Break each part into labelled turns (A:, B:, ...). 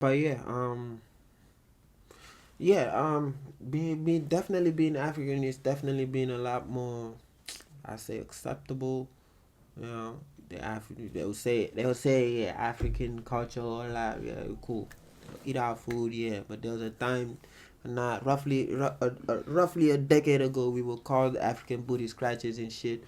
A: But being definitely being African is definitely being a lot more, I say, acceptable. You know, they will say yeah, African culture all that, yeah, cool. Eat our food, yeah. But there was a time, not roughly a decade ago, we were called African booty scratches and shit.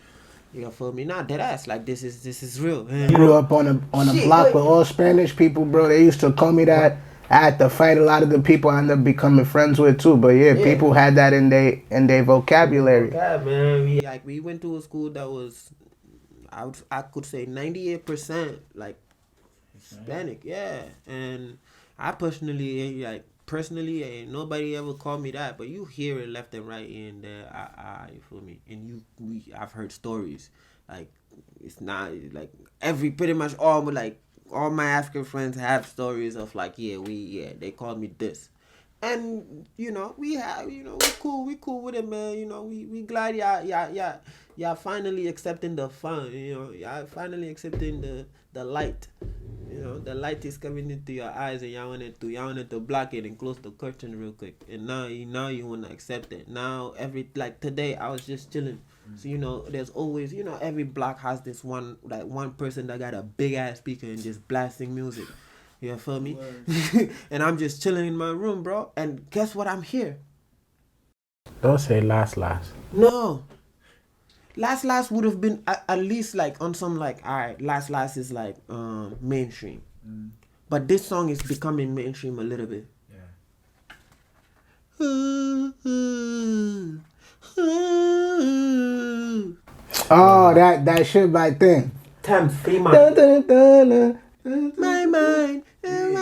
A: You feel me? Not dead ass. Like this is real. You
B: Grew
A: know,
B: up on a
A: shit.
B: block with all Spanish people, bro. They used to call me that. I had to fight a lot of the people I ended up becoming friends with too. But yeah,
A: Yeah.
B: people had that in their vocabulary.
A: God, man, we went to a school that was, I could say 98% like Hispanic, yeah. And I personally, ain't nobody ever called me that, but you hear it left and right in there. You feel me? And I've heard stories like it's not like pretty much all my African friends have stories of like they called me this. And we cool with it, man. We glad y'all finally accepting the fun. Y'all finally accepting the light. The light is coming into your eyes, and y'all wanted to block it and close the curtain real quick. And now you wanna accept it. Now like today I was just chilling. So there's always every block has this one person that got a big ass speaker and just blasting music. You feel me? And I'm just chilling in my room, bro. And guess what? I'm here.
B: Don't say last.
A: No, last would have been at least like on some like all right. Last is like mainstream, but this song is becoming mainstream a little bit.
B: Oh, that shit back then.
A: Thames, free
B: Dun,
A: mind.
B: dun, dun, dun, dun,
A: My
B: dun, dun.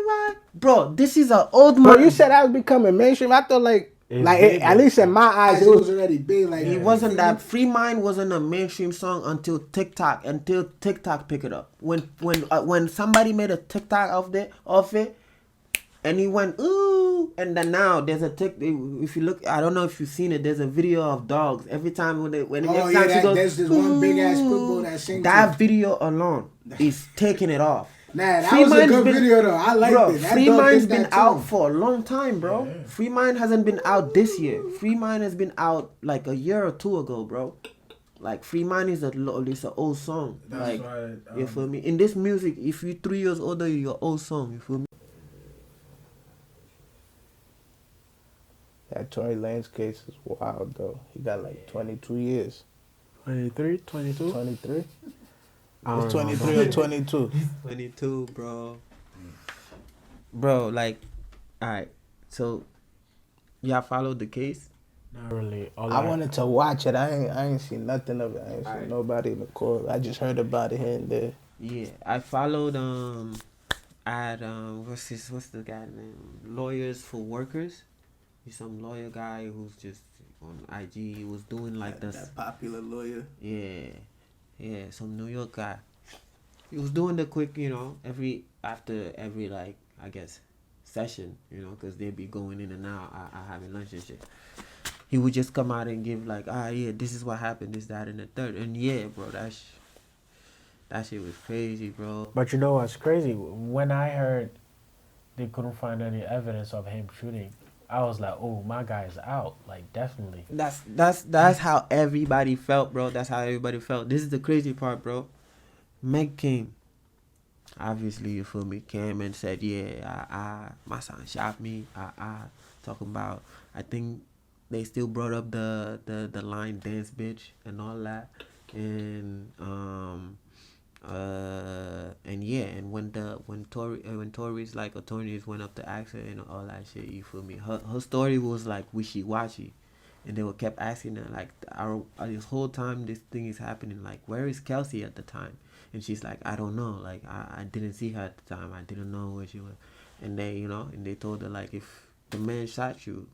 A: mind, bro. This is an old
B: Bro,
A: man.
B: you said I was becoming mainstream. I thought at least in my eyes, it was already big. Like
A: It wasn't that Free Mind wasn't a mainstream song until TikTok picked it up. When somebody made a TikTok of it, and he went ooh, and then now there's a tick. If you look, I don't know if you've seen it. There's a video of dogs every time every time she goes.
B: there's this one big ass pitbull that sings.
A: That video alone is taking it off.
B: Nah, that was a good video though. I liked
A: Bro,
B: it. That
A: Free
B: dog
A: Mind's
B: did
A: been
B: that
A: out
B: too.
A: for a long time, bro. Yeah. Free Mind hasn't been out this year. Free Mind has been out like a year or two ago, bro. Like Free Mind is it's an old song.
B: That's
A: like
B: why,
A: you feel me? In this music, if you're 3 years older, you're an old song. You feel me?
B: That Tory Lanez case is wild though. He got like 22 years.
C: 23, 22?
B: 23?
C: I
B: It's
C: don't know,
B: 23 or 22.
A: 22, bro. Bro, like, all right. So, y'all followed the case?
C: Not really.
B: I wanted to watch it. I ain't seen nothing of it. I ain't seen
A: Alright.
B: nobody in the court. I just heard about it here and there.
A: Yeah, I followed. I had what's the guy name? Lawyers for Workers. He's some lawyer guy who's just on IG. He was doing like this.
B: That popular lawyer.
A: Yeah, some New York guy. He was doing the quick, after every like I guess session, because they'd be going in and out, I having lunch and shit. He would just come out and give like, yeah, this is what happened, this, that, and the third, and yeah, bro, that shit was crazy, bro.
C: But you know what's crazy? When I heard they couldn't find any evidence of him shooting, I was like, oh, my guy's out. Like, definitely.
A: That's how everybody felt, bro. That's how everybody felt. This is the crazy part, bro. Meg came. Obviously, you feel me, came and said, yeah, my son shot me. Talking about, I think they still brought up the line dance bitch and all that. And and when Tory's like attorneys went up to ask her and all that shit, you feel me? Her story was like wishy washy. And they were kept asking her like, this whole time this thing is happening, like, where is Kelsey at the time? And she's like, I don't know. Like, I didn't see her at the time. I didn't know where she was. And they told her, like, if the man shot you,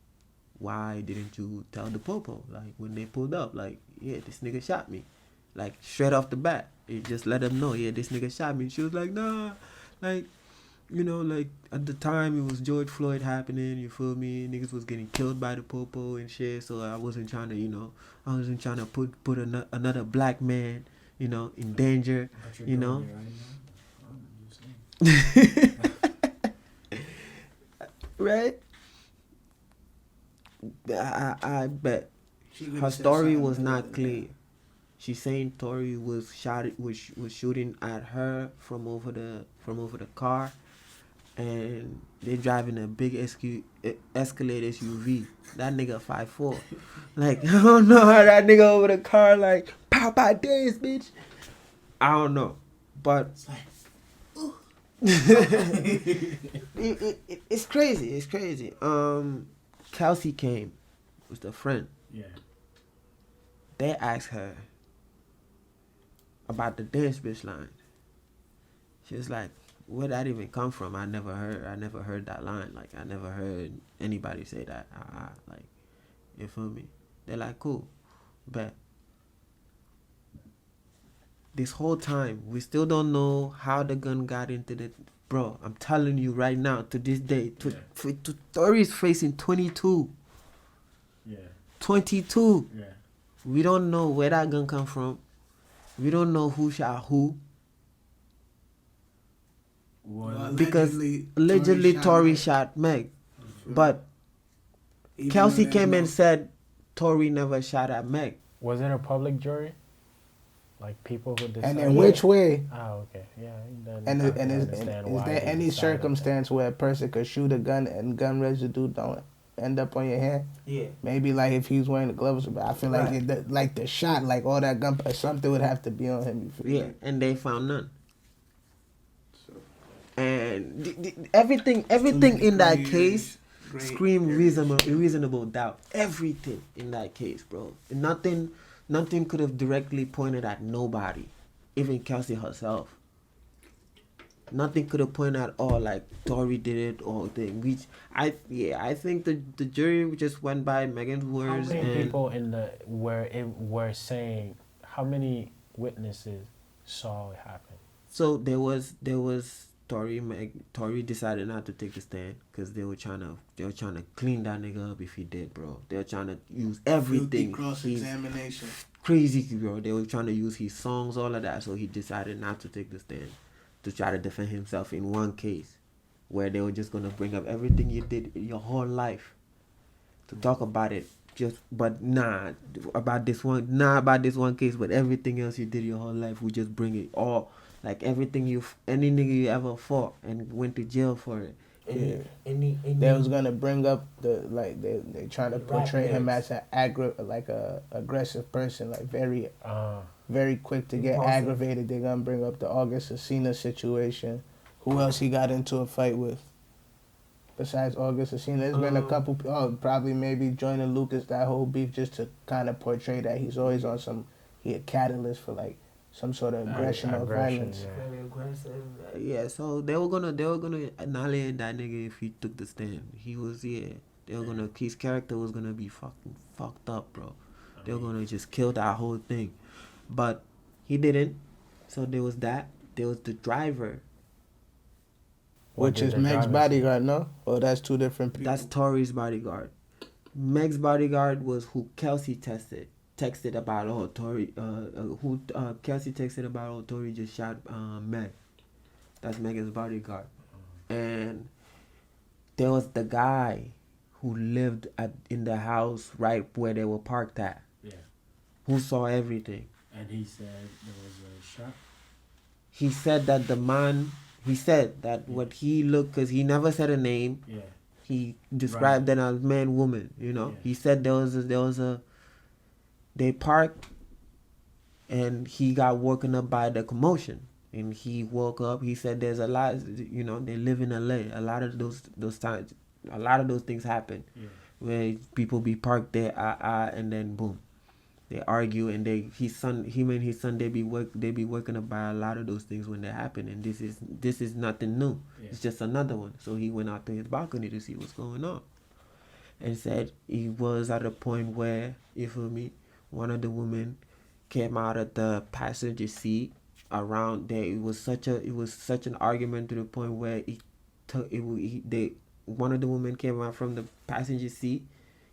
A: why didn't you tell the popo? Like, when they pulled up, like, yeah, this nigga shot me. Like, straight off the bat. It just let them know, yeah, this nigga shot me. And she was like, nah. Like, like, at the time, it was George Floyd happening, you feel me? Niggas was getting killed by the popo and shit. So I wasn't trying to put another black man in danger, right? I bet
B: She could've
A: her
B: said
A: story
B: something
A: was
B: other
A: not
B: than
A: clear. She's saying Tori was shooting at her from over the car, and they driving a big Escalade SUV. That nigga 5'4". Like, I don't know how that nigga over the car like pow pow days, bitch. I don't know, but
B: It's like,
A: it's crazy. It's crazy. Kelsey came with the friend.
C: Yeah.
A: They asked her about the dance bitch line. She was like, "Where that even come from? I never heard that line. Like, I never heard anybody say that. Like, you feel me?" They're like, "Cool, bet." This whole time, we still don't know how the gun got into the. Bro, I'm telling you right now, to this day, Tori's facing 22.
C: Yeah.
A: 22.
C: Yeah.
A: We don't know where that gun come from. We don't know who shot who.
C: Well,
A: Because allegedly Tori shot Meg. But
B: even
A: Kelsey
B: though
A: came
B: there's
A: and said Tori never shot at Meg.
C: was it a public jury? Like people who decided.
B: And in which way?
C: Oh, okay. Yeah. Then
B: And
C: I
B: is
C: can understand why
B: there
C: they
B: any
C: decided
B: circumstance where a person could shoot a gun and gun residue don't end up on your hand?
A: Yeah.
B: Maybe like if he was wearing the gloves, but I feel like
A: Right.
B: like the shot, like all that gun, something would have to be on him.
A: Yeah, and they found none. And everything in that case screamed reasonable doubt. Everything in that case, bro. Nothing could have directly pointed at nobody, even Kelsey herself. Nothing could have pointed at all like Tori did it or thing. I think the jury just went by Megan's words.
C: How many
A: and
C: people were saying? How many witnesses saw it happen?
A: So there was Tori decided not to take the stand because they were trying to clean that nigga up if he did, bro. They were trying to use everything.
B: Cross-examination.
A: Crazy, bro. They were trying to use his songs, all of that. So he decided not to take the stand to try to defend himself in one case where they were just gonna bring up everything you did your whole life to talk about it. But about this one case, but everything else you did your whole life, we just bring it all. Like everything any nigga you ever fought and went to jail for it. Any
B: They was gonna bring up they trying to portray him as a aggressive person, like very quick to get
A: Impulsive.
B: aggravated. They're gonna bring up the August Asina situation. Who else he got into a fight with? Besides August Asina, there's been a couple. Probably maybe joining Lucas, that whole beef, just to kind of portray that he's always on he a catalyst for like some sort of aggression or violence.
C: Yeah.
A: Very aggressive. Yeah, so they were gonna annihilate that nigga if he took the stand. He was his character was gonna be fucking fucked up, bro. They were gonna just kill that whole thing. But he didn't. So there was that. There was the driver.
B: Which is Meg's bodyguard, no? Or that's two different people?
A: That's Tori's bodyguard. Meg's bodyguard was who Kelsey texted about Tori Kelsey texted about Tori just shot Meg. That's Megan's bodyguard. And there was the guy who lived in the house right where they were parked at.
C: Yeah.
A: Who saw everything.
C: And he said there was a shot.
A: He said that what he looked, because he never said a name.
C: Yeah.
A: He described them as man, woman. Yeah. He said there was a they parked, and he got woken up by the commotion, and he woke up. He said there's a lot. They live in LA. A lot of those times, a lot of those things happen, where people be parked there, and then boom. They argue, and him and his son, they be woken up by a lot of those things when they happen, and this is nothing new. Yeah. It's just another one. So he went out to his balcony to see what's going on, and said he was at a point where, you feel me, one of the women came out of the passenger seat around there. It was such an argument to the point where one of the women came out from the passenger seat,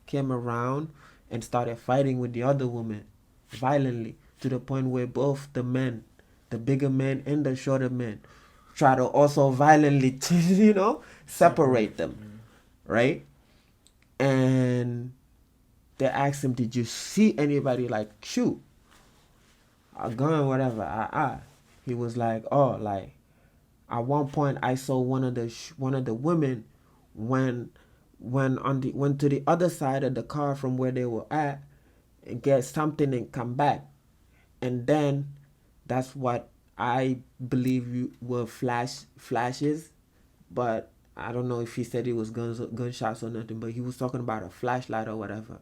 A: came around and started fighting with the other woman violently, to the point where both the men, the bigger men and the shorter men, try to also violently, separate them, right? And they asked him, "Did you see anybody like shoot a gun or whatever?" He was like, "Oh, like at one point I saw one of the women when went to the other side of the car from where they were at and get something and come back, and then that's what I believe you were flashes, but I don't know if he said it was gunshots or nothing, but he was talking about a flashlight or whatever.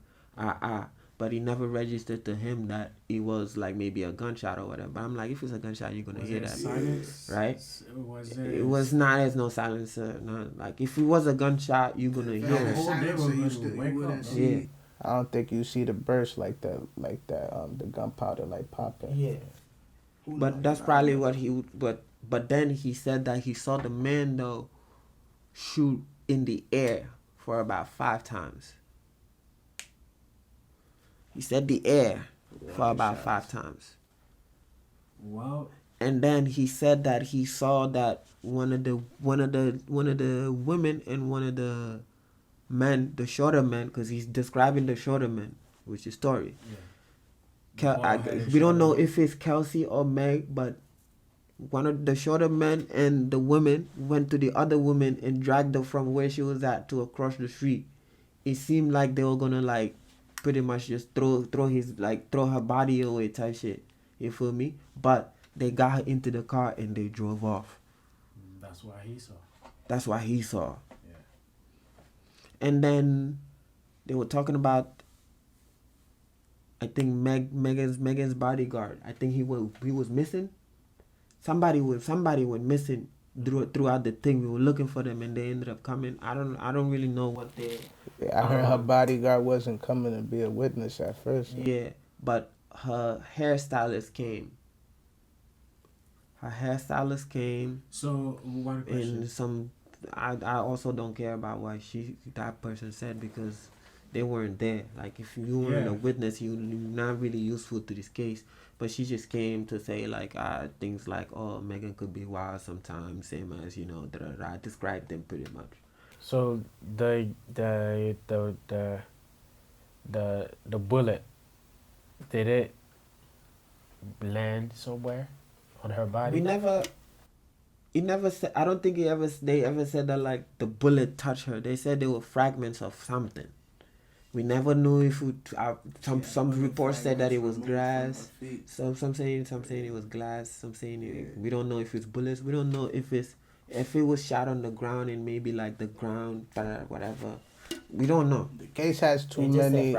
A: But he never registered to him that it was like maybe a gunshot or whatever. But I'm like, if it's a gunshot, you're gonna hear that,
C: silence?
A: right?
C: Was
A: It was not. There's no silencer. No, like if it was a gunshot, you're gonna hear it. Yeah.
B: I don't think you see the burst like that, the gunpowder like popping.
A: Yeah. But that's probably what he would. But then he said that he saw the man though shoot in the air for about 5 times. He said the air for about 5 times.
C: Wow.
A: And then he said that he saw that one of the women and one of the men, the shorter man, because he's describing the shorter man, which is Tory.
C: Yeah.
A: We don't know if it's Kelsey or Meg, but one of the shorter men and the woman went to the other woman and dragged her from where she was at to across the street. It seemed like they were gonna like pretty much just throw her body away type shit. You feel me? But they got her into the car and they drove off.
C: That's why he saw.
A: That's why he saw.
C: Yeah.
A: And then they were talking about, I think Megan's bodyguard. I think he was missing. Somebody went missing throughout the thing. We were looking for them and they ended up coming. I don't really know what they.
B: Yeah, I heard her bodyguard wasn't coming to be a witness at first.
A: Yeah, but her hairstylist came.
C: So one question.
A: And I also don't care about what that person said because they weren't there. Like if you weren't a witness, you're not really useful to this case. But she just came to say like things like, oh, Megan could be wild sometimes, same as I described them pretty much.
C: So the bullet, did it land somewhere on her body?
A: He never said. I don't think they ever said that like the bullet touched her. They said they were fragments of something. We never knew if some reports said that it was glass. Some saying it was glass. Some saying we don't know if it's bullets. We don't know if it was shot on the ground and maybe like the ground whatever. We don't know.
B: The case has too many.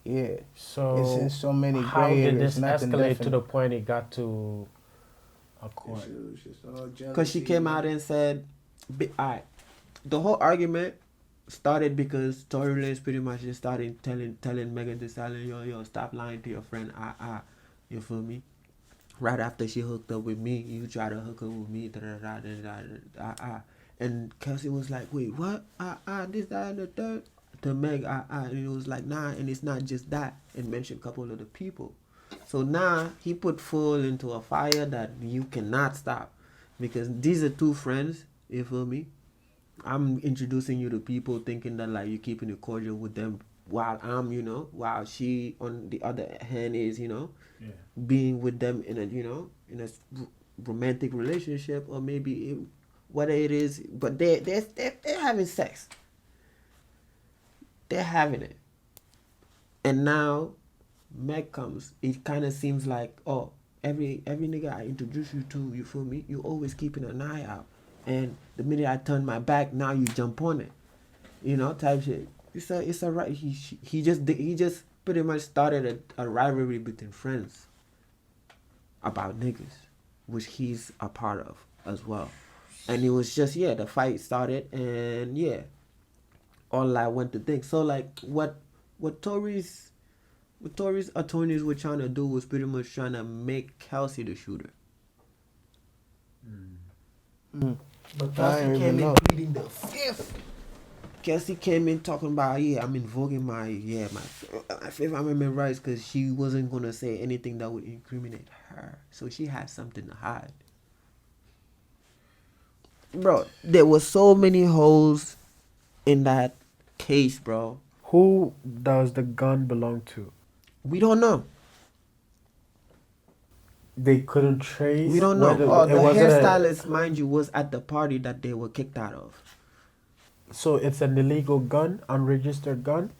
B: Yeah.
C: So
B: it's in so many
C: how
B: gray
C: did
B: areas.
C: this escalate to the point it got to a court?
A: Because she came out and said, "Alright." The whole argument started because Tory Lanez pretty much just started telling Megan Thee Stallion, yo, stop lying to your friend. You feel me? Right after she hooked up with me, you try to hook up with me. And Kelsey was like, wait, what? This, that, and the third. To Meg, and it was like, nah, and it's not just that. And mentioned a couple of the people. So now he put full into a fire that you cannot stop. Because these are 2 friends, you feel me? I'm introducing you to people thinking that like you're keeping it cordial with them while while she on the other hand is, being with them in a romantic relationship or maybe whatever it is, but they're having sex. They're having it. And now Meg comes. It kind of seems like, oh, every nigga I introduce you to, you feel me? You always keeping an eye out. And the minute I turn my back, now you jump on it, type shit. It's a right. He just pretty much started a rivalry between friends about niggas, which he's a part of as well. And it was just the fight started and all I went to think. So like what Tory's attorneys were trying to do was pretty much trying to make Kelsey the shooter. But Kelsey came in pleading the fifth. Kelsey came in talking about, I'm invoking my Fifth Amendment rights because she wasn't going to say anything that would incriminate her. So she had something to hide. bro, there was so many holes in that case, bro.
C: Who does the gun belong to?
A: We don't know.
C: They couldn't trace
A: We don't know.
C: whether
A: Oh,
C: it
A: the
C: wasn't
A: hairstylist, mind you, was at the party that they were kicked out of.
C: so it's an illegal gun, unregistered gun.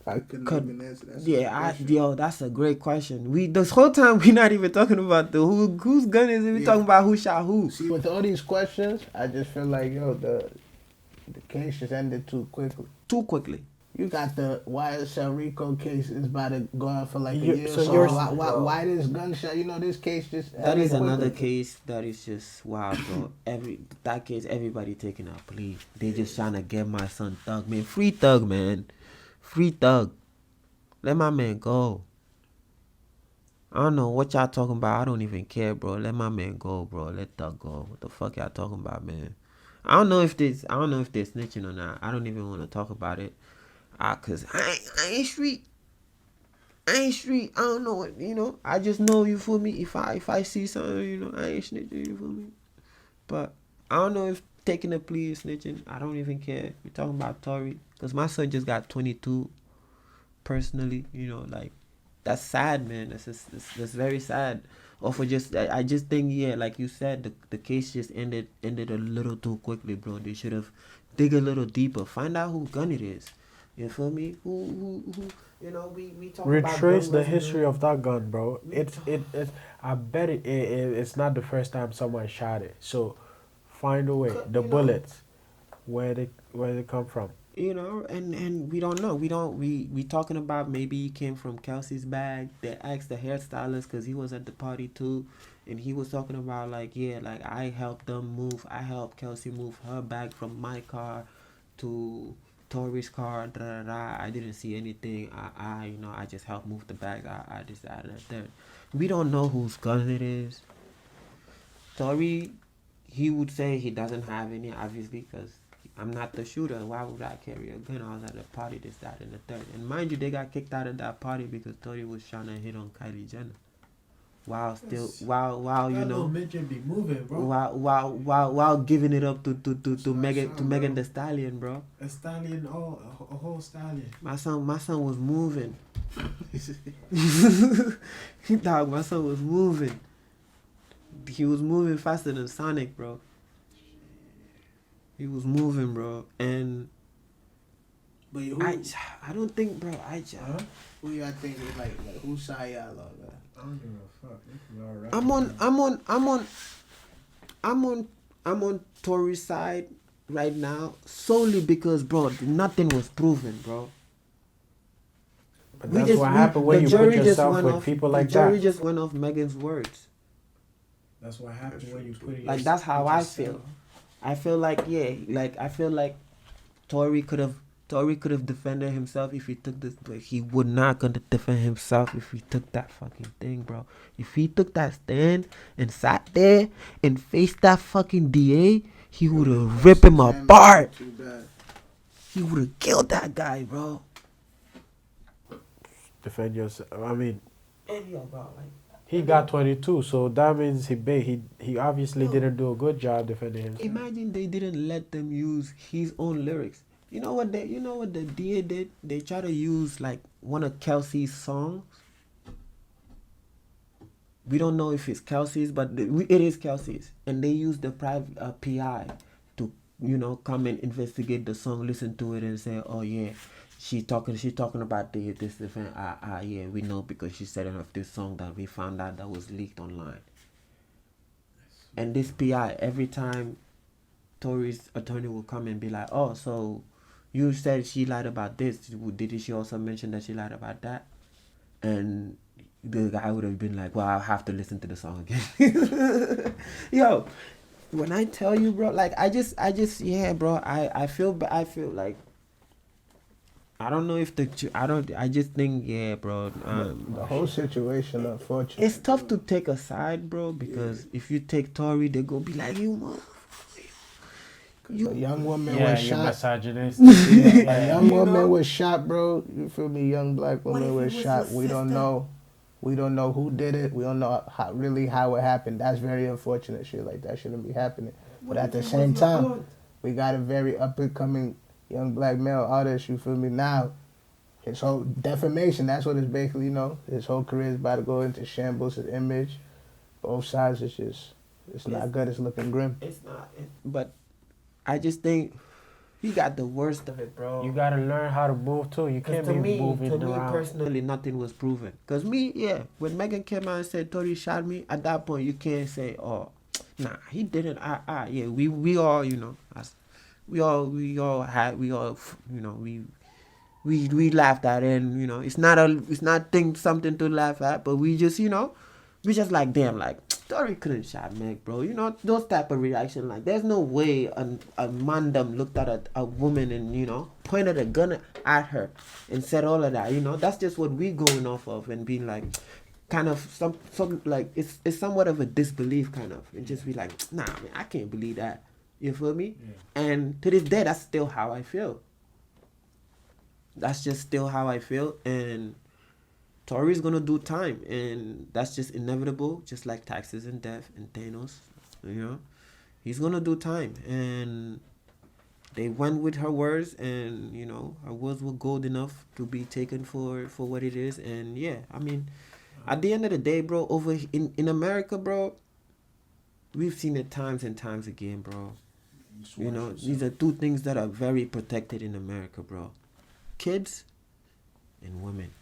B: I couldn't
A: Could-
B: even answer that.
A: Yo, that's a great question. We this whole time we're not even talking about the whose gun is it. We
B: Yeah.
A: talking about who shot who.
B: See, with all these questions, I just feel like the case just ended too quickly.
A: Too quickly.
B: You got the YSL Rico case is about to go on for like a
C: You-
B: year.
C: so
B: So,
C: you're-
B: why this gunshot? You know, this case just
A: That is
B: ended
A: another
B: quickly.
A: case that is just wild, bro. That case, everybody taking out plea. They just trying to get my son Thug, man. Free Thug, man. Free Thug. Let my man go. I don't know what y'all talking about. I don't even care, bro. Let my man go, bro. Let Thug go. What the fuck y'all talking about, man? I don't know if they're snitching or not. I don't even want to talk about it. Cause I ain't street. I ain't street. I don't know what, I just know, you feel me. If I see something, I ain't snitching, you feel me. But I don't know if taking a plea is snitching. I don't even care. We're talking about Tory, cause my son just got 22. Personally, like, that's sad, man. That's very sad. Or for I just think, yeah, like you said, the case just ended a little too quickly, bro. They should have dig a little deeper, find out who gun it is. You feel me? Who we talk about
C: Retrace
A: gun
C: the
A: residue.
C: history of that gun, bro. It's I bet it's not the first time someone shot it. So find a way. The bullets, where they come from.
A: And we don't know. We talking about maybe he came from Kelsey's bag. They asked the hairstylist because he was at the party too, and he was talking about like, yeah, like I helped helped Kelsey move her bag from my car to Tori's car. Da, da, da. I didn't see anything. I just helped move the bag. I decided that. We don't know whose gun it is. Tori, he would say he doesn't have any, obviously, because I'm not the shooter. Why would I carry a gun? I was at a party, this, that, and the third. And mind you, they got kicked out of that party because Tori was trying to hit on Kylie Jenner. While
C: midget be moving,
A: while giving it up to Megan Thee Stallion, bro.
C: A stallion, a whole stallion.
A: My son was moving. Dog, my son was moving. He was moving faster than Sonic, bro. He was moving, bro, and
B: But
A: I don't think, bro.
B: who y'all think is like whose side y'all on, man?
C: I don't give a fuck.
A: I'm on Tory's side right now solely because, bro, nothing was proven, bro.
C: But that's what happened when you put yourself with people like
A: that. The jury
C: that.
A: just went off Megan's words.
C: That's what happened when you put
A: Like, that's how I feel. I feel like, Tory could have defended himself if he took this, but he would not gonna defend himself if he took that fucking thing, bro. If he took that stand and sat there and faced that fucking DA, he would have ripped him apart. He would have killed that guy, bro.
C: Defend yourself. I mean,
A: Bro, like,
C: he got 22, so that means he obviously didn't do a good job defending himself.
A: imagine they didn't let them use his own lyrics. You know what the DA did? They try to use like one of Kelsey's songs. We don't know if it's Kelsey's, but it is Kelsey's, and they used the private PI to come and investigate the song, listen to it, and say, oh yeah, she's talking about this event. Yeah, we know because she said it of this song that we found out that was leaked online. And this PI, every time Tory's attorney will come and be like, oh, so you said she lied about this. Did she also mention that she lied about that? And the guy would have been like, well, I'll have to listen to the song again. Yo, when I tell you, bro, like, I just, yeah, bro, I feel like, I don't know if I just think, yeah, bro.
B: The whole situation, unfortunately.
A: It's tough to take a side, bro, because if you take Tory, they go be like, you motherfucker.
B: A young woman was
C: you're
B: shot.
C: misogynist.
B: A young woman was shot, bro. You feel me? Young black woman was shot. We don't know. We don't know who did it. We don't know how it happened. That's very unfortunate. Shit like that shouldn't be happening. But at the same time, we got a very up and coming young black male artist. You feel me? Now, his whole defamation. That's what it's basically. His whole career is about to go into shambles. His image, both sides. It's not good. It's looking grim.
A: It's not. But I just think he got the worst of it, bro.
C: You gotta learn how to move too. You can't be moving around. To me
A: personally, nothing was proven. Cause when Megan came out and said Tory shot me, at that point you can't say, oh, nah, he didn't. Yeah, we all, we laughed at it, and it's not something to laugh at, but we just like, damn, like, Tory couldn't shot Meg, bro. Those type of reaction. Like, there's no way a man looked at a woman and, pointed a gun at her and said all of that. That's just what we going off of and being like, kind of some like, it's somewhat of a disbelief kind of. And just be like, nah, man, I can't believe that. You feel me? Yeah. And to this day, that's still how I feel. That's just still how I feel. And Tory's gonna do time, and that's just inevitable, just like taxes and death and Thanos. He's gonna do time, and they went with her words, and her words were gold enough to be taken for what it is. And yeah, I mean, at the end of the day, bro, over in America, bro, we've seen it times and times again, bro. These are two things that are very protected in America, bro: kids and women.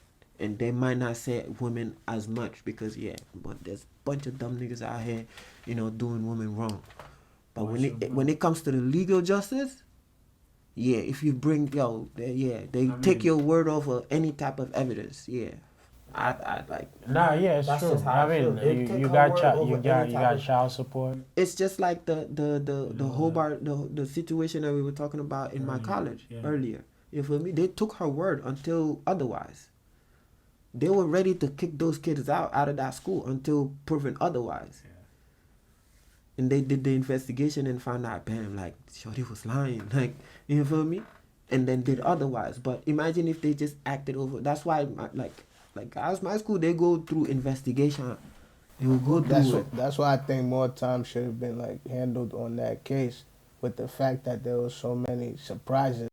A: And they might not say women as much because, but there's a bunch of dumb niggas out here, doing women wrong. But when it comes to the legal justice, if you bring, they take your word over any type of evidence. I like.
C: Nah, it's true. I mean, you got child support.
A: It's just like the Hobart, the situation that we were talking about in my college earlier. You feel me? They took her word until otherwise. They were ready to kick those kids out of that school until proven otherwise. Yeah. And they did the investigation and found out, bam, like, Shorty was lying. Like, you feel me? And then did otherwise. But imagine if they just acted over. That's why, like guys, my school, they go through investigation. They will go through it.
B: That's why I think more time should have been, like, handled on that case with the fact that there was so many surprises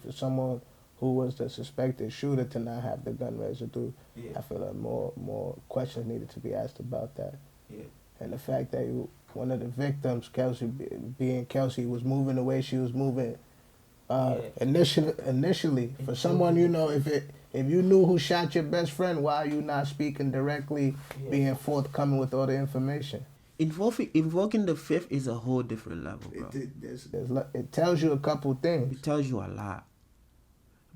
B: for someone who was the suspected shooter to not have the gun residue. Yeah. I feel like more questions needed to be asked about that. Yeah. And the fact that one of the victims, Kelsey, was moving the way she was moving initially. For someone, if you knew who shot your best friend, why are you not speaking directly, being forthcoming with all the information?
A: Invoking the fifth is a whole different level, bro.
B: It tells you a couple things.
A: It tells you a lot.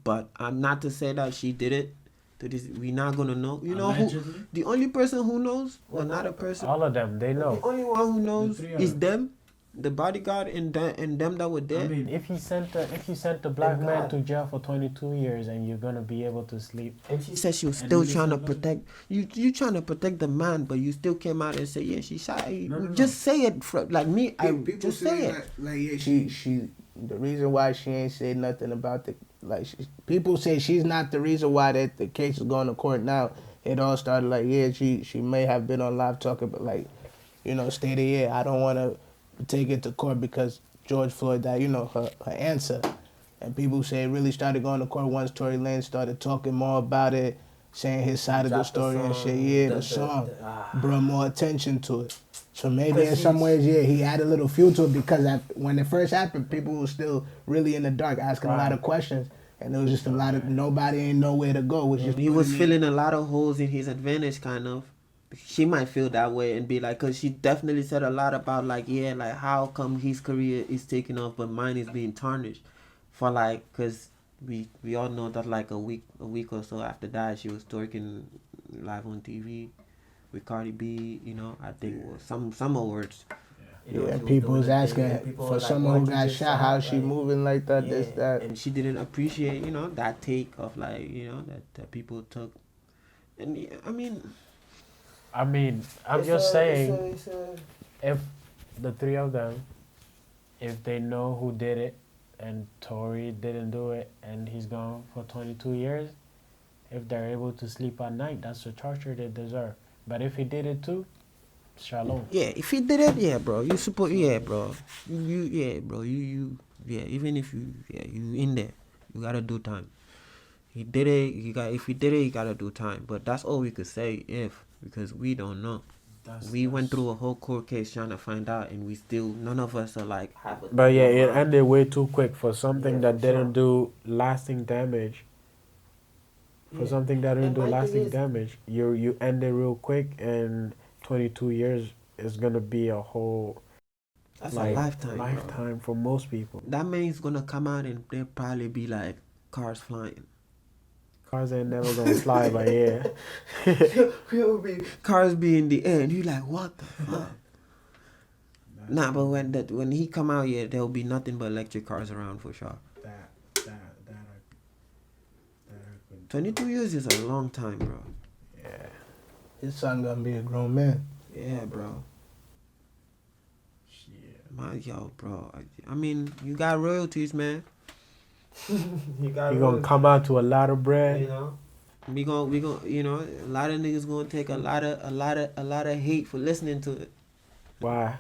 A: But I'm not to say that she did it. We're not gonna know. Who? The only person who knows, or not a person.
C: All of them, they know.
A: The only one who knows is them, the bodyguard, and them that were there.
C: I mean, if you sent the black man to jail for 22 years, and you're gonna be able to sleep.
A: And she said she was still trying to protect you. You trying to protect the man, but you still came out and said, yeah, she shot you. No. Just say it, like me. Just say it.
B: She. The reason why she ain't said nothing about people say she's not the reason why that the case is going to court now. It all started she may have been on live talking, but stated, I don't want to take it to court because George Floyd died, her answer. And people say it really started going to court once Tory Lanez started talking more about it, saying his side of the story and shit. Yeah, the song brought more attention to it. So maybe in some ways, he had a little fuel to it because when it first happened, people were still really in the dark, asking a lot of questions. And it was just a lot of, nobody ain't nowhere to go.
A: He was filling a lot of holes in his advantage, kind of. She might feel that way and be like, because she definitely said a lot about, how come his career is taking off, but mine is being tarnished. For, because we all know that, a week or so after that, she was twerking live on TV with Cardi B, I think it was some awards.
B: People was asking for someone who got shot, how she moving like that, this, that.
A: And she didn't appreciate, that take of that people took. And
C: I'm just saying, if the three of them, if they know who did it, and Tory didn't do it, and he's gone for 22 years, if they're able to sleep at night, that's the torture they deserve. But if he did it too, shalom.
A: Yeah, if he did it, yeah, bro. You support, yeah, bro. Yeah, bro. Yeah. Even if you in there, you gotta do time. He did it. If he did it, you gotta do time. But that's all we could say because we don't know. We went through a whole court case trying to find out, and we still none of us are like.
C: But yeah, it ended way too quick for something that didn't do lasting damage. For something that didn't do lasting damage, you end it real quick, and 22 years is gonna be a whole.
A: That's like a lifetime.
C: Lifetime for most people.
A: That man's gonna come out and they'll probably be like cars flying.
C: Cars ain't never gonna fly, but yeah.
A: Cars be in the air, and you like, what the fuck? Nah, but when he come out, yeah, there'll be nothing but electric cars around for sure. 22 years is a long time, bro.
C: Yeah.
B: His son gonna be a grown man.
A: Yeah, bro. Yo, bro. I mean, you got royalties, man.
C: You gonna come out to a lot of bread.
A: You know, we gonna, you know, a lot of niggas gonna take a lot of hate for listening to it.
C: Why?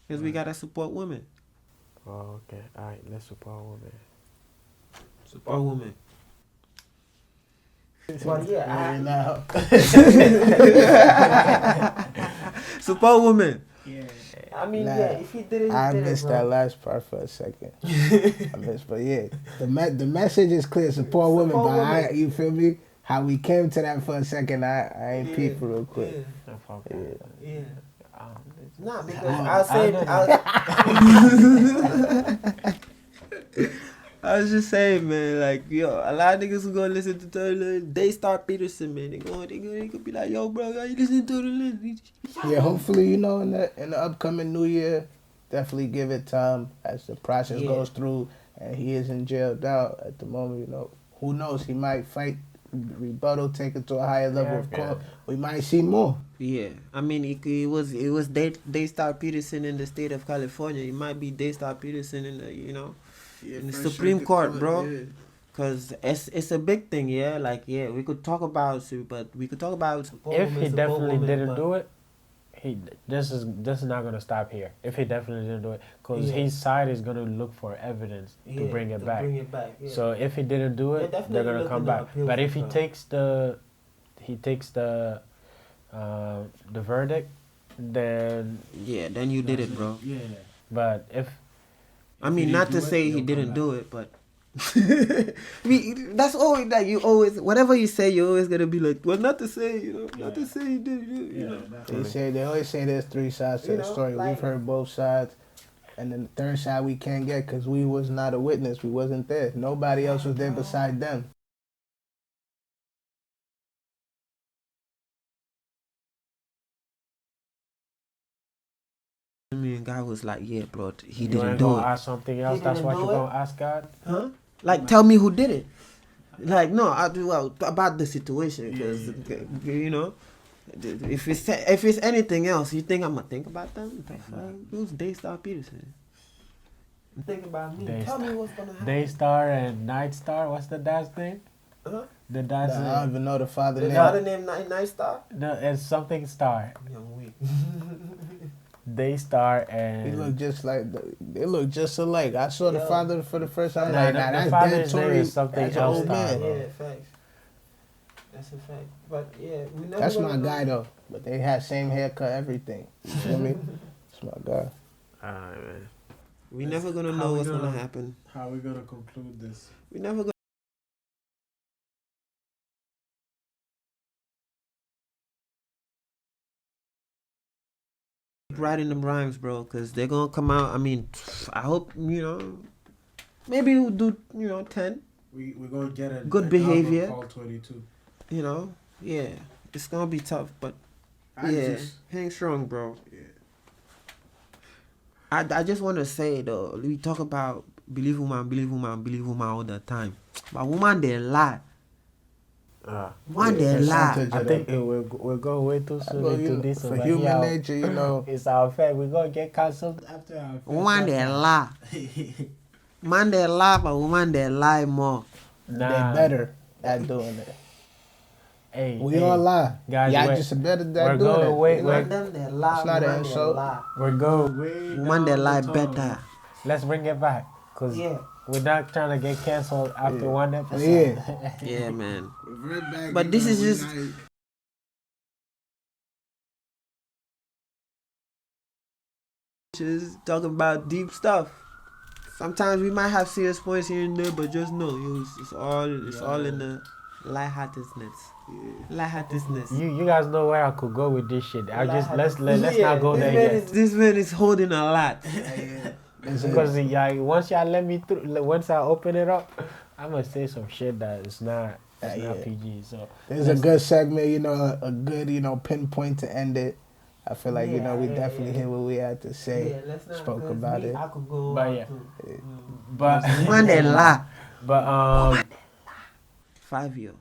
A: Because we gotta support women.
C: Oh, okay. All right, let's support women.
A: Support women.
B: Well, yeah,
A: support women.
C: Yeah.
A: I mean, yeah, if he did it,
B: I missed that last part for a second. But yeah, the message is clear. Support women, but you feel me? How we came to that for a second, I ain't peeped real quick.
A: Yeah. Nah, because I was just saying, man, like, yo, a lot of niggas who gonna listen to Daystar Peterson, man. They gonna be like, yo, bro, you listen to the list.
B: Yeah, hopefully, you know, in the upcoming new year, definitely give it time as the process goes through, and he isn't jailed out at the moment. You know, who knows? He might fight, rebuttal, take it to a higher level of court. We might see more. Yeah,
A: I mean, it was Daystar Peterson in the state of California. It might be Daystar Peterson in the, you know. In the Supreme Court, bro, because it's a big thing, we could talk about it, but we could talk about
C: if he definitely didn't do it. This is not gonna stop here. If he definitely didn't do it, because his side is gonna look for evidence to bring it back. So if he didn't do it, they're gonna come back. But if he takes the verdict, then
A: then you did it, bro.
C: Yeah. But if
A: I mean, not to say he didn't do it, but that's always that you always, whatever you say, you're always gonna be like, well, not to say, you know, not to say he did it, you know.
B: They always say there's three sides to the story. Like, we've heard both sides, and then the third side we can't get because we was not a witness. We wasn't there. Nobody else was there beside them.
A: Me and God was like, yeah, bro, he didn't do it.
C: Ask something else. That's what you're gonna ask God?
A: Huh? Like, tell me who did it. Like, no, about the situation, because you know, if it's anything else, you think I'm gonna think about them? Who's Daystar Peterson? Think about me. Tell me what's gonna happen.
C: Daystar and Nightstar. What's the dad's name?
B: Huh?
C: The dad's name.
B: I don't even know the father name.
A: The father name Nightstar?
C: No, it's something Star.
A: Young weak.
C: Daystar and
B: he look just like they look just alike. I saw the father for the first time.
C: The father's name is something else.
A: Yeah, facts. That's a fact. But yeah, we never.
B: That's my guy though. But they had same haircut, everything. You feel me? That's my guy.
C: Alright, man.
A: We never gonna know what's gonna happen.
C: How are we gonna conclude this?
A: We never gonna. Writing them rhymes, bro, because they're gonna come out. I mean, I hope, you know, maybe we'll do, you know, 10.
C: We're gonna get a
A: good behavior.
C: Called 22.
A: You know, yeah, it's gonna be tough, but hang strong, bro.
C: Yeah.
A: I just want to say though, we talk about believe woman all the time, but woman they lie. One day lie.
C: I think we're going way too soon into this.
B: For human nature, you know.
C: It's our fact. We're going to get cancelled after our fact.
A: One day lie. Man they lie, but woman they lie more.
B: Nah. They better. at doing it.
C: Hey,
B: We all lie.
C: Guys,
B: y'all just better at doing it.
A: It's
B: not an insult.
C: We're going way
A: One that lie better.
C: Let's bring it back, cause we're not trying to get canceled after one episode.
A: Yeah, man. But this is just. Just talking about deep stuff. Sometimes we might have serious points here and there, but just know it's all in the lightheartedness. Lightheartedness.
C: You guys know where I could go with this shit. I just let's not go there yet.
A: This man is holding a lot.
C: Because once y'all let me through, once I open it up, I'm gonna say some shit that is not PG. So
B: there's a good segment, a good pinpoint to end it. I feel like we definitely hit what we had to say. Spoke about it.
A: I could go.
C: But
A: one that lie.
C: But
A: 5 year.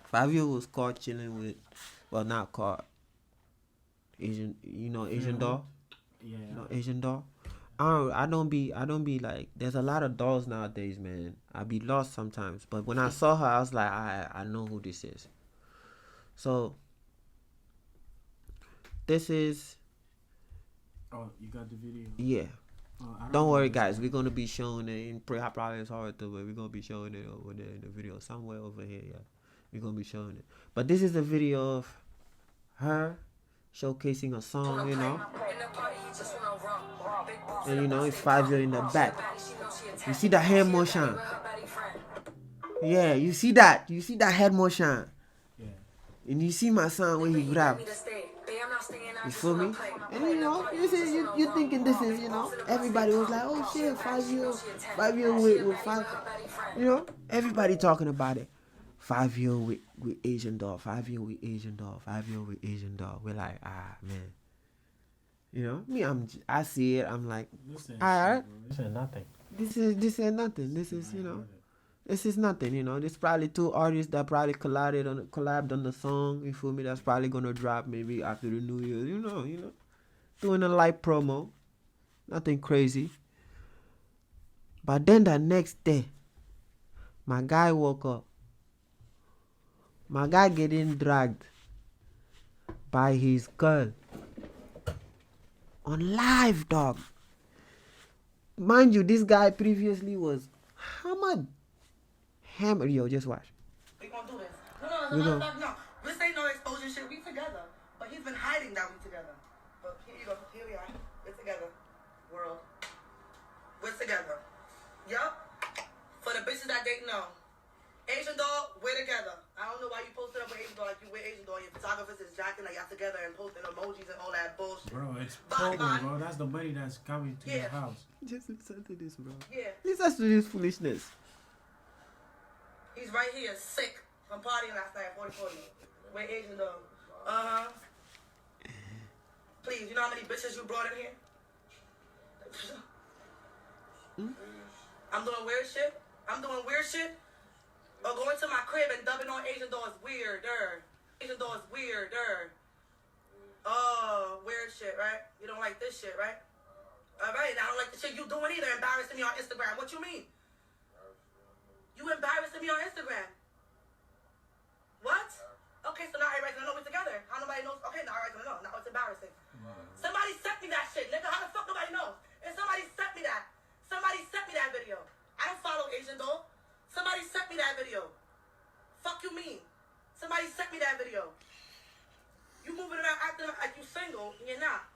A: 5 year was caught chilling with, well, not caught. Asian doll. Yeah. Asian doll. I don't be like. There's a lot of dolls nowadays, man. I be lost sometimes. But when I saw her, I was like, I know who this is. So. This is.
C: Oh, you got the video?
A: Yeah. Don't worry, guys. We're gonna be showing it in probably it's hard to, but we're gonna be showing it over there in the video somewhere over here. Yeah, we're gonna be showing it. But this is a video of her showcasing a song, and it's 5 year in the back. You see the head motion? Yeah, you see that? You see that head motion? Yeah. And you see my son when he grabbed. You feel me? And you thinking this is, everybody was like, oh shit, 5 year with 5, everybody talking about it. 5 year with Asian doll, 5 year with Asian doll, 5 year with Asian doll. We're like, man. I see it, I'm like, alright.
C: This ain't nothing.
A: This ain't nothing. This is, this is nothing, There's probably 2 artists that probably collabed on the song, you feel me? That's probably gonna drop maybe after the New Year, doing a light promo. Nothing crazy. But then the next day, my guy woke up. My guy getting dragged by his girl on live, dog. Mind you, this guy previously was hammered. Yo, just watch.
D: We gonna do this. No. This ain't no exposure shit. We together. But he's been hiding that we together. But here you go. Here we are. We're together. World. We're together. Yup. For the bitches that didn't know. Asian doll, we're together. I don't know why you posted up with Asian doll like you with Asian doll. Your photographers is jacking like y'all together and posting emojis and all that bullshit.
C: Bro, it's promo, bro. That's the money that's coming to your house.
A: Just listen to this, bro.
D: Yeah.
A: Listen to this foolishness.
D: He's right here, sick from partying last night at 4040. With Asian doll. Please, you know how many bitches you brought in here? I'm doing weird shit. Or going to my crib and dubbing on Asian doll is weirder. Asian doll is weirder. Oh, weird shit, right? You don't like this shit, right? Alright, I don't like the shit you doing either. Embarrassing me on Instagram. What you mean? You embarrassing me on Instagram. What? Okay, so now everybody's gonna know we're together. How nobody knows? Okay, now everybody's gonna know. Now it's embarrassing. Somebody sent me that shit, nigga. How the fuck nobody knows? And somebody sent me that. Somebody sent me that video. I don't follow Asian doll. Somebody sent me that video. Fuck you mean? Somebody sent me that video. You moving around acting like you single and you're not.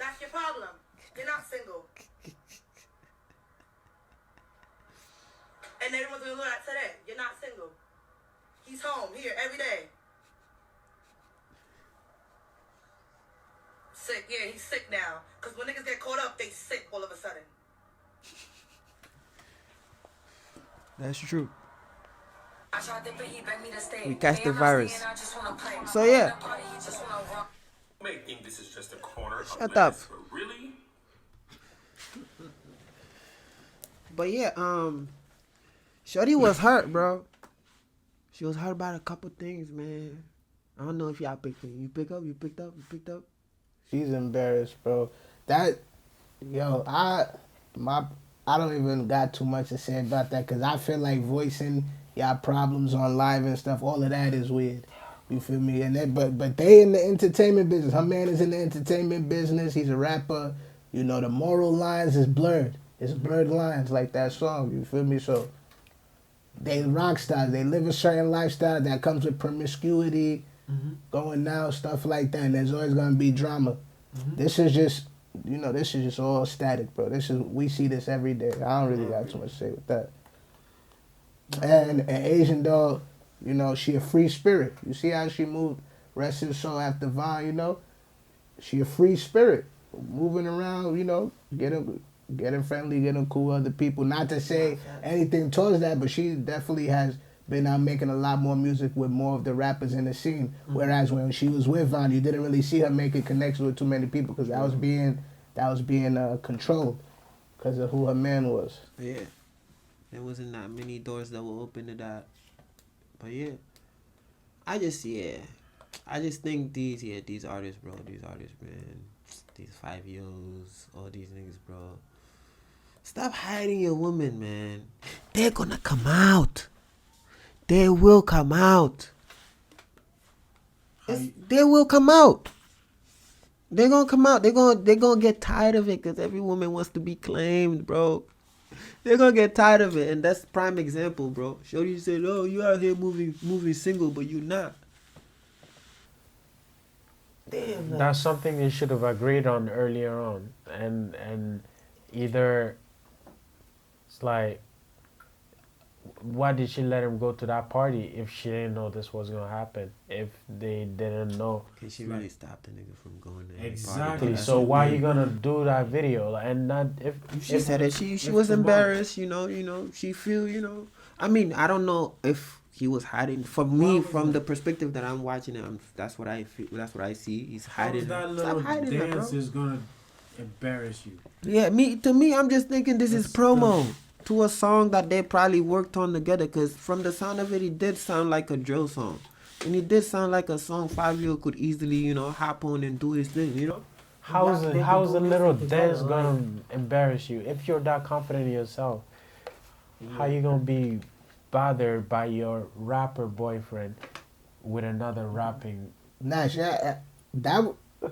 D: That's your problem. You're not single. And everyone's gonna learn that today. You're not single. He's home here every day. Sick, yeah, he's sick now. Cause when niggas get caught up, they sick all of a sudden.
A: That's true. We catch the virus. So yeah.
E: You may think this is just a corner.
A: Shut up.
E: Really?
A: But yeah, Shorty was hurt, bro. She was hurt about a couple things, man. I don't know if y'all picked it. You picked up?
B: She's embarrassed, bro. I don't even got too much to say about that because I feel like voicing y'all problems on live and stuff, all of that is weird. You feel me? And that, but they in the entertainment business. Her man is in the entertainment business. He's a rapper. You know, the moral lines is blurred. It's blurred lines like that song. You feel me? So they rock stars. They live a certain lifestyle that comes with promiscuity, going down, stuff like that. And there's always gonna be drama. This is just, you know, this is just all static, bro. We see this every day. I don't really got too much to say with that. And an Asian doll, you know, she a free spirit. You see how she moved, rest his soul after Vine, you know? She a free spirit, moving around, you know, getting friendly, getting cool with other people. Not to say anything towards that, but she definitely has been out making a lot more music with more of the rappers in the scene. Whereas when she was with Vine, you didn't really see her making connections with too many people because that was being controlled because of who her man was.
A: Yeah. There wasn't that many doors that were open to that. But yeah. I just think these artists, bro, man. These 5-year-olds, all these niggas, bro. Stop hiding your woman, man. They're gonna come out. They will come out. They will come out. They're gonna come out. They're gonna get tired of it because every woman wants to be claimed, bro. They're gonna get tired of it, and that's prime example, bro. Shorty said, "Oh, you out here moving single, but you not." Damn.
C: That's something they should have agreed on earlier on, and either it's like, why did she let him go to that party if she didn't know this was gonna happen? If they didn't know,
A: okay, she really stopped the nigga from going there.
C: Exactly. So why you gonna do that video? And not if
A: she said that she was embarrassed. You know, she feel, you know. I mean, I don't know if he was hiding. For me, from the perspective that I'm watching it, that's what I feel. That's what I see. He's hiding.
F: That little dance is gonna embarrass you.
A: Yeah, to me, I'm just thinking this is promo to a song that they probably worked on together. Cause from the sound of it did sound like a drill song, and it did sound like a song 5-year-old could easily, you know, hop on and do his thing. You know.
C: How's a little dance gonna embarrass you if you're that confident in yourself? How you gonna be bothered by your rapper boyfriend with another rapping?
B: Nah,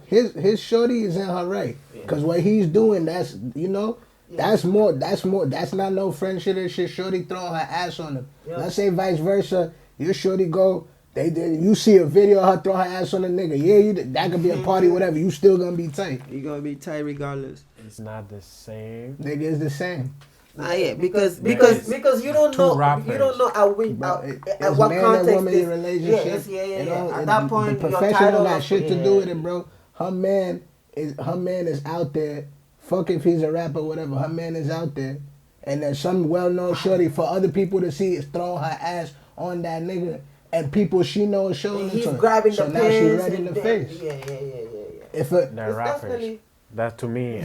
B: his shorty is in her right, cause what he's doing, that's, you know, that's not no friend shit and shit. Shorty throwing her ass on him. Let's say vice versa. Your shorty go, you see a video of her throwing her ass on a nigga. Yeah, that could be a party, whatever. You still gonna be tight.
A: You gonna be tight regardless.
C: It's not the same.
B: Nigga, it's the same.
A: Nah, yeah, because you don't know at what context this relationship. Yeah. At that point,
B: the professional got shit to do with it, bro. Her man is out there. Fuck if he's a rapper, whatever. Her man is out there, and there's some well-known shorty for other people to see is throwing her ass on that nigga, and people she knows showing it to her.
A: Grabbing
B: so
A: the
B: now she red in the face.
A: Yeah.
C: They're rappers. That to me.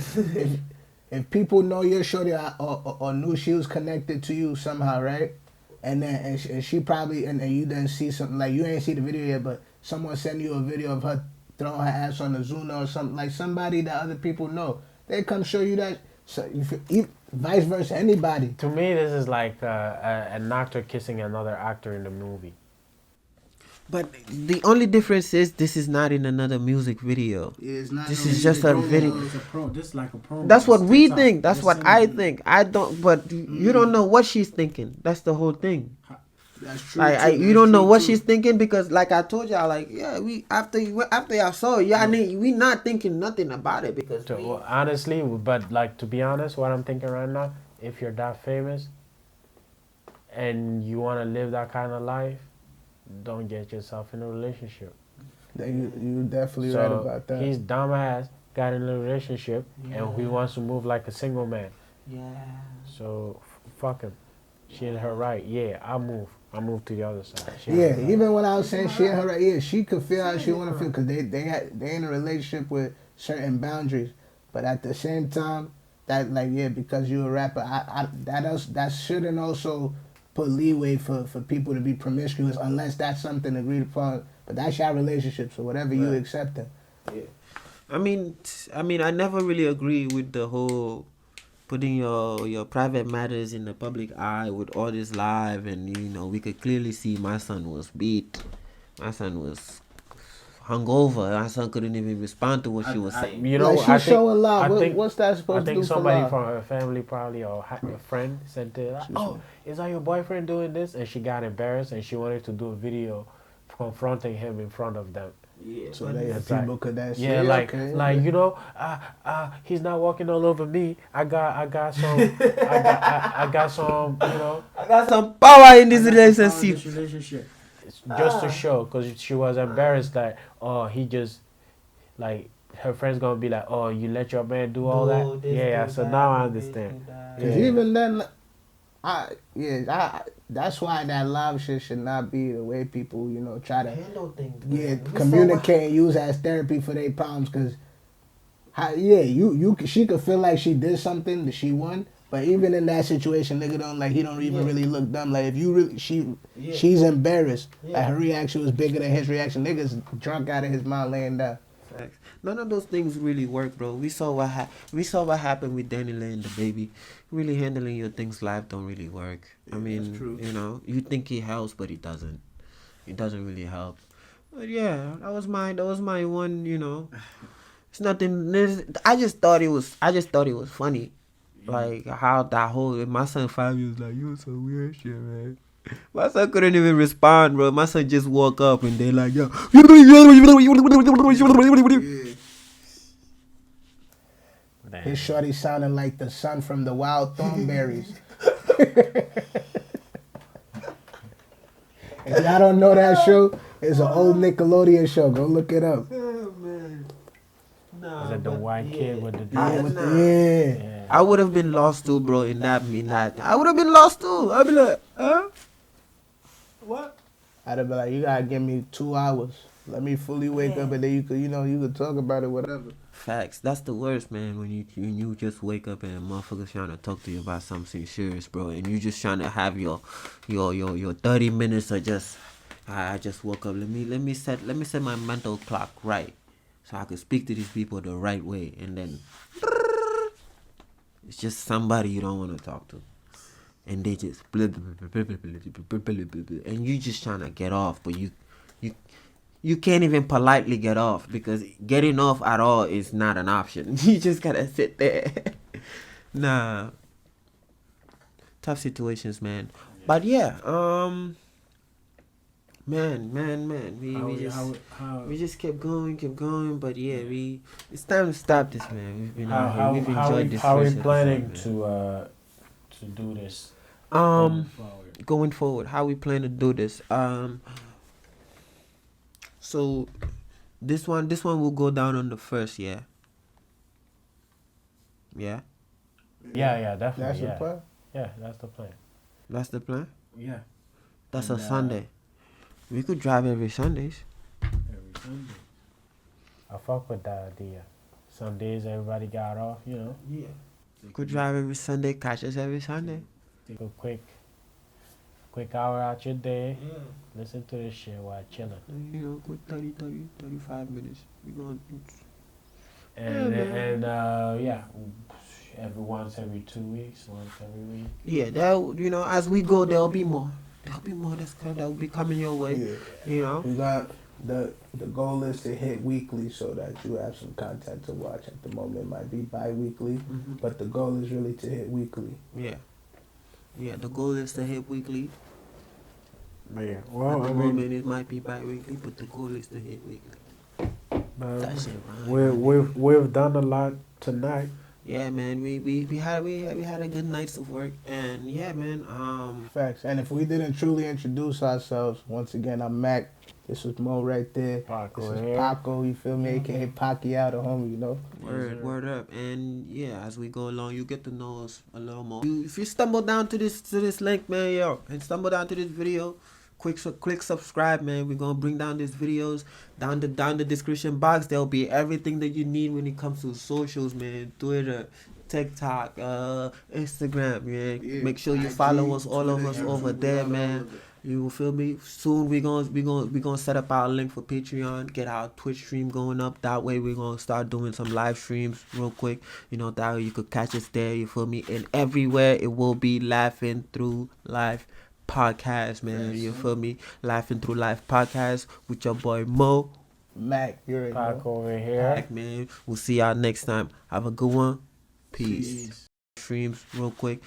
B: If people know your shorty or knew she was connected to you somehow, right? And then and she probably and you didn't see something, like you ain't see the video yet, but someone sent you a video of her throwing her ass on the Zuna or something, like somebody that other people know. They come show you that. So vice versa, anybody.
C: To me, this is like an actor kissing another actor in the movie.
A: But the only difference is this is not in another music video.
F: Yeah, it's not.
A: This is just a video.
F: This is like a promo.
A: That's what we think. That's what I think. I don't. But you don't know what she's thinking. That's the whole thing.
F: That's true.
A: You don't know what she's thinking because, like I told y'all, like we after y'all saw it, we not thinking nothing about it because
C: honestly, but like to be honest, what I'm thinking right now, if you're that famous and you want to live that kind of life, don't get yourself in a relationship.
B: You definitely right about that.
C: His dumbass got in a relationship and he wants to move like a single man.
A: Yeah.
C: So fuck him. She in her right. Yeah, I move to the other side.
B: Even when I was saying she in her right, yeah, she could feel how she want to feel because they in a relationship with certain boundaries. But at the same time, that because you're a rapper, that shouldn't also put leeway for people to be promiscuous unless that's something agreed upon. But that's your relationship, so whatever you accepting.
A: Yeah. I mean, I never really agree with the whole putting your private matters in the public eye with all this live, and we could clearly see my son was beat. My son was hungover. My son couldn't even respond to what she was saying.
B: Like she showing love. What's that supposed to do for love?
C: I think somebody from her family probably or a friend sent it. Like, oh, is that your boyfriend doing this? And she got embarrassed and she wanted to do a video confronting him in front of them.
B: Yeah, so people could then see.
C: Yeah, he's not walking all over me. I got some I got some
A: power in this relationship.
C: Just to show, because she was embarrassed that he just like her friends gonna be like, oh, you let your man do all that. Yeah, so now I understand.
B: Because even then, that's why that love shit should not be the way people, try to handle things. Yeah, communicate and use as therapy for their problems. Because, she could feel like she did something that she won, but even in that situation, nigga he don't even really look dumb. Like if you really, she's embarrassed. Like her reaction was bigger than his reaction. Nigga's drunk out of his mind laying down.
A: Facts. None of those things really work, bro. We saw what happened with Daniel and the baby. Really handling your things live don't really work. Yeah, I mean, that's true. You think he helps, but he doesn't. It doesn't really help. But yeah, that was my one. It's nothing. I just thought it was funny. Like how that whole my son 5 years like you some weird shit, man. My son couldn't even respond, bro. My son just woke up and they like, yo.
B: His shorty sounding like the son from the Wild Thornberries. If y'all don't know that show, it's an old Nickelodeon show. Go look it up.
A: Oh, man. No,
C: is it the white kid with the
B: yeah.
A: I would have been lost too, bro. In that, I would have been lost too. I'd be like, huh? What?
B: I'd have been like, you gotta give me 2 hours. Let me fully wake up, and then you could talk about it, whatever.
A: Facts. That's the worst, man. When you just wake up and a motherfucker's trying to talk to you about something serious, bro, and you just trying to have your 30 minutes of just. I just woke up. Let me set my mental clock right, so I could speak to these people the right way, and then. It's just somebody you don't want to talk to. And they just and you just trying to get off, but you can't even politely get off, because getting off at all is not an option. You just gotta sit there. Nah. Tough situations, man. But yeah, man. We just kept going, but yeah, it's time to stop this, man. We've enjoyed this.
C: How are we planning to do this?
A: Going forward, how we plan to do this? So this one will go down on the 1st, yeah. Yeah.
C: Yeah, definitely.
B: That's the plan.
C: Yeah, that's the plan.
A: That's the plan.
F: Yeah.
A: That's a Sunday. We could drive every Sundays.
F: Every Sunday.
C: I fuck with that idea. Some days everybody got off,
A: Yeah. We could drive every Sunday, catch us every Sunday.
C: Take a quick hour out your day. Yeah. Listen to this shit while chilling.
A: Quick 35 minutes. We going.
C: And every 2 weeks, once every week.
A: Yeah, as we go, there'll be more. That will be coming your way. Yeah.
B: We got the goal is to hit weekly so that you have some content to watch. At the moment, it might be bi-weekly, but the goal is really to hit weekly.
A: Yeah, the goal is to hit weekly.
C: Yeah.
A: Well, at the moment, it might be bi-weekly, but the goal is to hit weekly. That's it,
C: man. We've done a lot tonight.
A: Yeah, man, we had a good night's of work, and yeah, man.
B: Facts. And if we didn't truly introduce ourselves, once again, I'm Mac. This was Mo right there.
C: Paco,
B: this is Paco. You feel me? AKA Pacquiao, homie.
A: Word up. And yeah, as we go along, you get to know us a little more. If you stumble down to this link, man, and stumble down to this video, click subscribe, man. We're gonna bring down these videos down the description box. There'll be everything that you need when it comes to socials, man. Twitter, TikTok, Instagram, man. Make sure you follow us, all of us over there, man. You feel me? Soon we gonna set up our link for Patreon, get our Twitch stream going up. That way we're gonna start doing some live streams real quick. That way you could catch us there, you feel me? And everywhere it will be Laughin Thru Life podcast, man. You feel me? Laughin Thru Life podcast with your boy Mo.
B: Mac, you're
C: Pac over here.
A: Mac, man. We'll see y'all next time. Have a good one. Peace. Streams real quick.